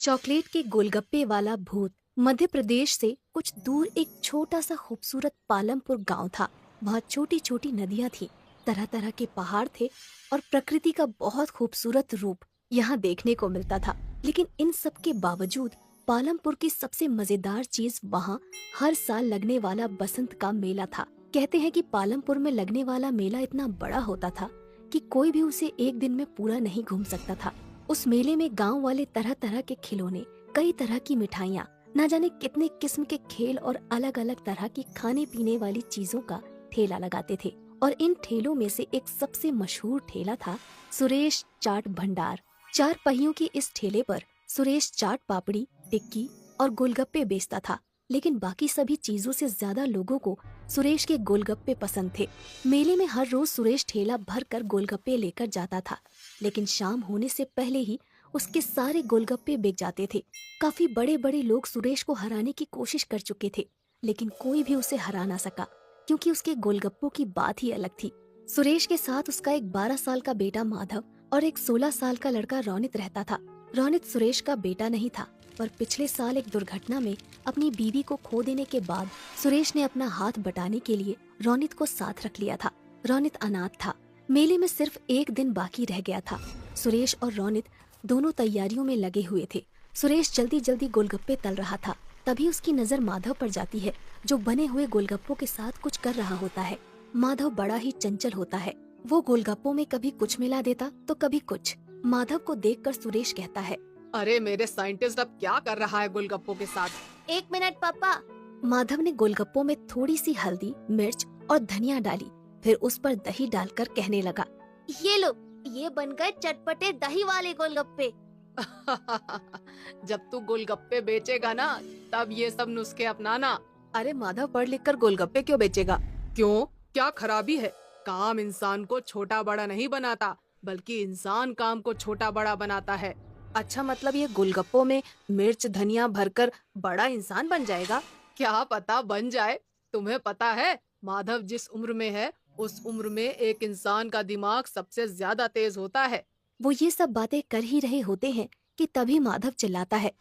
Chocolate के गोलगप्पे वाला भूत। मध्य प्रदेश से कुछ दूर एक छोटा सा खूबसूरत पालमपुर गांव था। वहाँ छोटी छोटी नदियाँ थी, तरह तरह के पहाड़ थे और प्रकृति का बहुत खूबसूरत रूप यहाँ देखने को मिलता था। लेकिन इन सब के बावजूद पालमपुर की सबसे मजेदार चीज वहाँ हर साल लगने वाला बसंत का मेला था। कहते हैं कि पालमपुर में लगने वाला मेला इतना बड़ा होता था कि कोई भी उसे एक दिन में पूरा नहीं घूम सकता था। उस मेले में गांव वाले तरह तरह के खिलौने, कई तरह की मिठाइयाँ, न जाने कितने किस्म के खेल और अलग अलग तरह की खाने पीने वाली चीजों का ठेला लगाते थे। और इन ठेलों में से एक सबसे मशहूर ठेला था सुरेश चाट भंडार। चार पहियों के इस ठेले पर सुरेश चाट पापड़ी, टिक्की और गोलगप्पे बेचता था। लेकिन बाकी सभी चीजों से ज्यादा लोगों को सुरेश के गोलगप्पे पसंद थे। मेले में हर रोज सुरेश ठेला भर कर गोलगप्पे लेकर जाता था, लेकिन शाम होने से पहले ही उसके सारे गोलगप्पे बिक जाते थे। काफी बड़े बड़े लोग सुरेश को हराने की कोशिश कर चुके थे, लेकिन कोई भी उसे हरा ना सका, क्योंकि उसके गोलगप्पों की बात ही अलग थी। सुरेश के साथ उसका एक 12 साल का बेटा माधव और एक 16 साल का लड़का रोनित रहता था। रोनित सुरेश का बेटा नहीं था, पर पिछले साल एक दुर्घटना में अपनी बीवी को खो देने के बाद सुरेश ने अपना हाथ बटाने के लिए रोनित को साथ रख लिया था। रोनित अनाथ था। मेले में सिर्फ एक दिन बाकी रह गया था। सुरेश और रोनित दोनों तैयारियों में लगे हुए थे। सुरेश जल्दी जल्दी गोलगप्पे तल रहा था, तभी उसकी नजर माधव पर जाती है, जो बने हुए गोलगप्पों के साथ कुछ कर रहा होता है। माधव बड़ा ही चंचल होता है। वो गोलगप्पों में कभी कुछ मिला देता तो कभी कुछ। माधव को देखकर सुरेश कहता है, अरे मेरे साइंटिस्ट अब क्या कर रहा है गोलगप्पों के साथ? 1 मिनट पापा। माधव ने गोलगप्पों में थोड़ी सी हल्दी, मिर्च और धनिया डाली, फिर उस पर दही डालकर कहने लगा, ये लो, ये बन गए चटपटे दही वाले गोलगप्पे। जब तू गोलगप्पे बेचेगा ना, तब ये सब नुस्खे अपनाना। अरे माधव पढ़ लिख कर गोलगप्पे क्यों बेचेगा? क्यों, क्या खराबी है? काम इंसान को छोटा बड़ा नहीं बनाता, बल्कि इंसान काम को छोटा बड़ा बनाता है। अच्छा, मतलब ये गोलगप्पों में मिर्च धनिया भरकर बड़ा इंसान बन जाएगा? क्या पता बन जाए। तुम्हें पता है माधव जिस उम्र में है, उस उम्र में एक इंसान का दिमाग सबसे ज्यादा तेज होता है। वो ये सब बातें कर ही रहे होते हैं कि तभी माधव चिल्लाता है,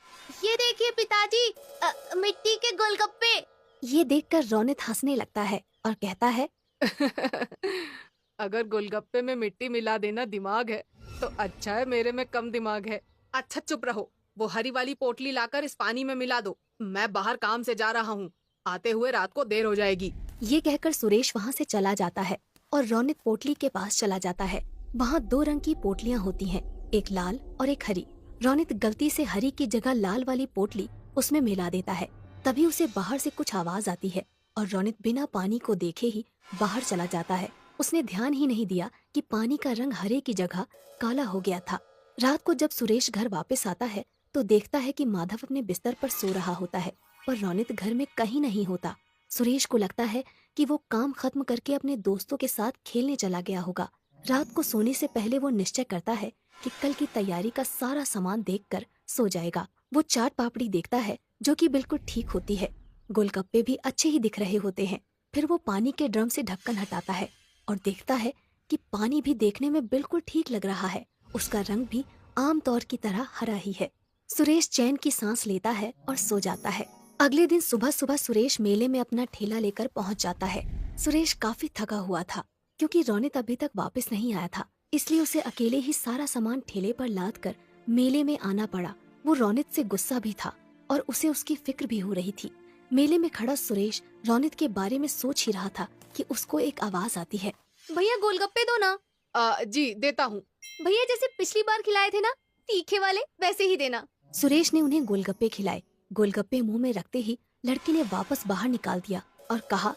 ये देखिए पिताजी, मिट्टी के गोलगप्पे। ये देखकर रोनित हंसने लगता है और कहता है, अगर गोलगप्पे में मिट्टी मिला देना दिमाग है, तो अच्छा है मेरे में कम दिमाग है। अच्छा चुप रहो, वो हरी वाली पोटली लाकर इस पानी में मिला दो। मैं बाहर काम से जा रहा हूँ, आते हुए रात को देर हो जाएगी। ये कहकर सुरेश वहाँ से चला जाता है और रोनित पोटली के पास चला जाता है। वहाँ 2 रंग की पोटलियाँ होती हैं, एक लाल और एक हरी। रोनित गलती से हरी की जगह लाल वाली पोटली उसमें मिला देता है। तभी उसे बाहर से कुछ आवाज आती है और रोनित बिना पानी को देखे ही बाहर चला जाता है। उसने ध्यान ही नहीं दिया कि पानी का रंग हरे की जगह काला हो गया था। रात को जब सुरेश घर वापस आता है तो देखता है कि माधव अपने बिस्तर पर सो रहा होता है, पर रोनित घर में कहीं नहीं होता। सुरेश को लगता है कि वो काम खत्म करके अपने दोस्तों के साथ खेलने चला गया होगा। रात को सोने से पहले वो निश्चय करता है कि कल की तैयारी का सारा सामान देखकर सो जाएगा। वो चाट पापड़ी देखता है, जो कि बिल्कुल ठीक होती है। गोलगप्पे भी अच्छे ही दिख रहे होते हैं। फिर वो पानी के ड्रम से ढक्कन हटाता है और देखता है कि पानी भी देखने में बिल्कुल ठीक लग रहा है। उसका रंग भी आम तौर की तरह हरा ही है। सुरेश चैन की सांस लेता है और सो जाता है। अगले दिन सुबह सुबह सुरेश मेले में अपना ठेला लेकर पहुंच जाता है। सुरेश काफी थका हुआ था, क्योंकि रोनित अभी तक वापस नहीं आया था, इसलिए उसे अकेले ही सारा सामान ठेले पर लाद कर मेले में आना पड़ा। वो रोनित से गुस्सा भी था और उसे उसकी फिक्र भी हो रही थी। मेले में खड़ा सुरेश रोनित के बारे में सोच ही रहा था कि उसको एक आवाज आती है, भैया गोलगप्पे दो ना। जी देता हूँ। भैया जैसे पिछली बार खिलाए थे ना, तीखे वाले, वैसे ही देना। सुरेश ने उन्हें गोलगप्पे खिलाए। गोलगप्पे मुंह में रखते ही लड़की ने वापस बाहर निकाल दिया और कहा,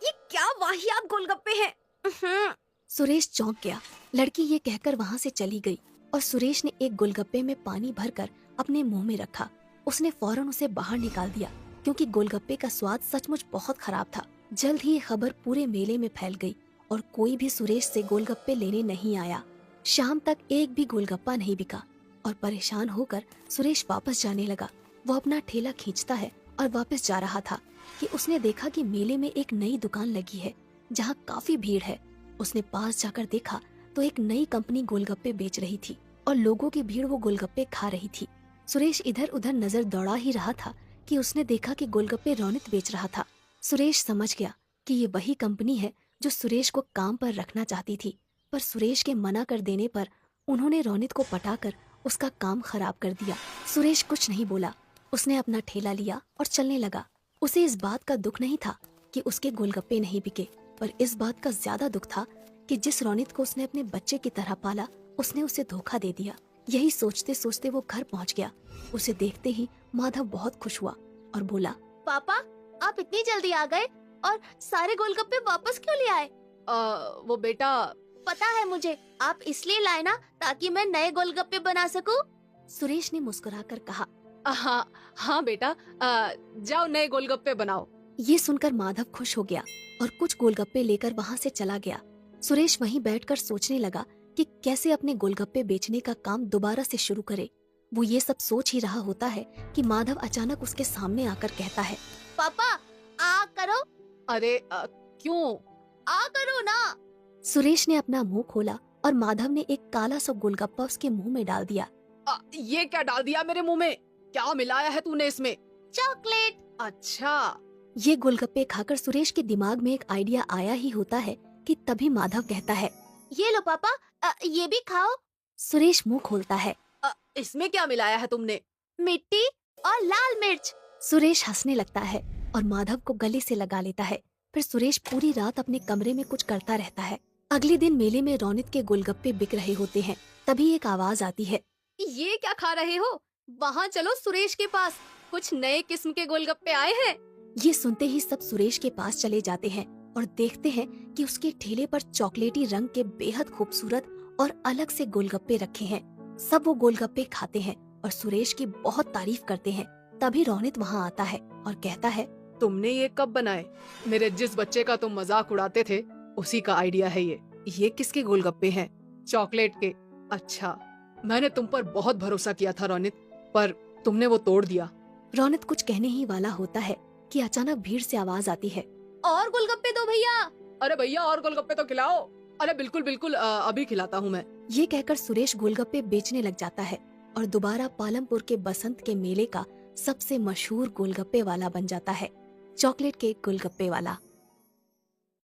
ये क्या वाहियात गोलगप्पे हैं। सुरेश चौंक गया। लड़की ये कहकर वहाँ से चली गई और सुरेश ने एक गोलगप्पे में पानी भरकर अपने मुंह में रखा। उसने फौरन उसे बाहर निकाल दिया, क्योंकि गोलगप्पे का स्वाद सचमुच बहुत खराब था। जल्द ही ये खबर पूरे मेले में फैल गई और कोई भी सुरेश से गोलगप्पे लेने नहीं आया। शाम तक एक भी गोलगप्पा नहीं बिका और परेशान होकर सुरेश वापस जाने लगा। वो अपना ठेला खींचता है और वापस जा रहा था कि उसने देखा कि मेले में एक नई दुकान लगी है, जहाँ काफी भीड़ है। उसने पास जाकर देखा तो एक नई कंपनी गोलगप्पे बेच रही थी और लोगों की भीड़ वो गोलगप्पे खा रही थी। सुरेश इधर उधर नजर दौड़ा ही रहा था कि उसने देखा कि गोलगप्पे रौनित बेच रहा था। सुरेश समझ गया कि ये वही कंपनी है जो सुरेश को काम पर रखना चाहती थी, पर सुरेश के मना कर देने पर उन्होंने रौनित को पटाकर उसका काम खराब कर दिया। सुरेश कुछ नहीं बोला, उसने अपना ठेला लिया और चलने लगा। उसे इस बात का दुख नहीं था कि उसके गोलगप्पे नहीं बिके, पर इस बात का ज्यादा दुख था कि जिस रौनित को उसने अपने बच्चे की तरह पाला, उसने उसे धोखा दे दिया। यही सोचते सोचते वो घर पहुंच गया। उसे देखते ही माधव बहुत खुश हुआ और बोला, पापा आप इतनी जल्दी आ गए और सारे गोलगप्पे वापस क्यों ले आए? वो बेटा, पता है मुझे, आप इसलिए लाए ना ताकि मैं नए गोलगप्पे बना सकूं। सुरेश ने मुस्कुराकर कहा। हाँ हाँ बेटा, जाओ नए गोलगप्पे बनाओ। ये सुनकर माधव खुश हो गया और कुछ गोलगप्पे लेकर वहाँ से चला गया। सुरेश वहीं बैठकर सोचने लगा कि कैसे अपने गोलगप्पे बेचने का काम दोबारा से शुरू करे। वो ये सब सोच ही रहा होता है कि माधव अचानक उसके सामने आकर कहता है, पापा आ करो। अरे क्यों? आ करो ना। सुरेश ने अपना मुंह खोला और माधव ने एक काला सा गोलगप्पा उसके मुंह में डाल दिया। ये क्या डाल दिया मेरे मुंह में? क्या मिलाया है तूने इसमें? चॉकलेट। अच्छा, ये गोलगप्पे खाकर सुरेश के दिमाग में एक आइडिया आया ही होता है कि तभी माधव कहता है, ये लो पापा, ये भी खाओ। सुरेश मुंह खोलता है। इसमें क्या मिलाया है तुमने? मिट्टी और लाल मिर्च। सुरेश हंसने लगता है और माधव को गले से लगा लेता है। फिर सुरेश पूरी रात अपने कमरे में कुछ करता रहता है। अगले दिन मेले में रौनित के गोलगप्पे बिक रहे होते हैं। तभी एक आवाज आती है, ये क्या खा रहे हो? वहाँ चलो सुरेश के पास, कुछ नए किस्म के गोलगप्पे आए हैं। ये सुनते ही सब सुरेश के पास चले जाते हैं और देखते हैं कि उसके ठेले पर चॉकलेटी रंग के बेहद खूबसूरत और अलग से गोलगप्पे रखे हैं। सब वो गोलगप्पे खाते हैं और सुरेश की बहुत तारीफ करते हैं। तभी रौनित वहाँ आता है और कहता है, तुमने ये कब बनाए? मेरे जिस बच्चे का तुम मजाक उड़ाते थे उसी का आइडिया है ये। ये किसके गोलगप्पे हैं? चॉकलेट के। अच्छा, मैंने तुम पर बहुत भरोसा किया था रौनित, पर तुमने वो तोड़ दिया। रौनित कुछ कहने ही वाला होता है कि अचानक भीड़ से आवाज आती है, और गोलगप्पे दो भैया। अरे भैया और गोलगप्पे तो खिलाओ। अरे बिल्कुल बिल्कुल, अभी खिलाता हूँ मैं। ये कहकर सुरेश गोलगप्पे बेचने लग जाता है और दोबारा पालमपुर के बसंत के मेले का सबसे मशहूर गोलगप्पे वाला बन जाता है, चॉकलेट के गोलगप्पे वाला।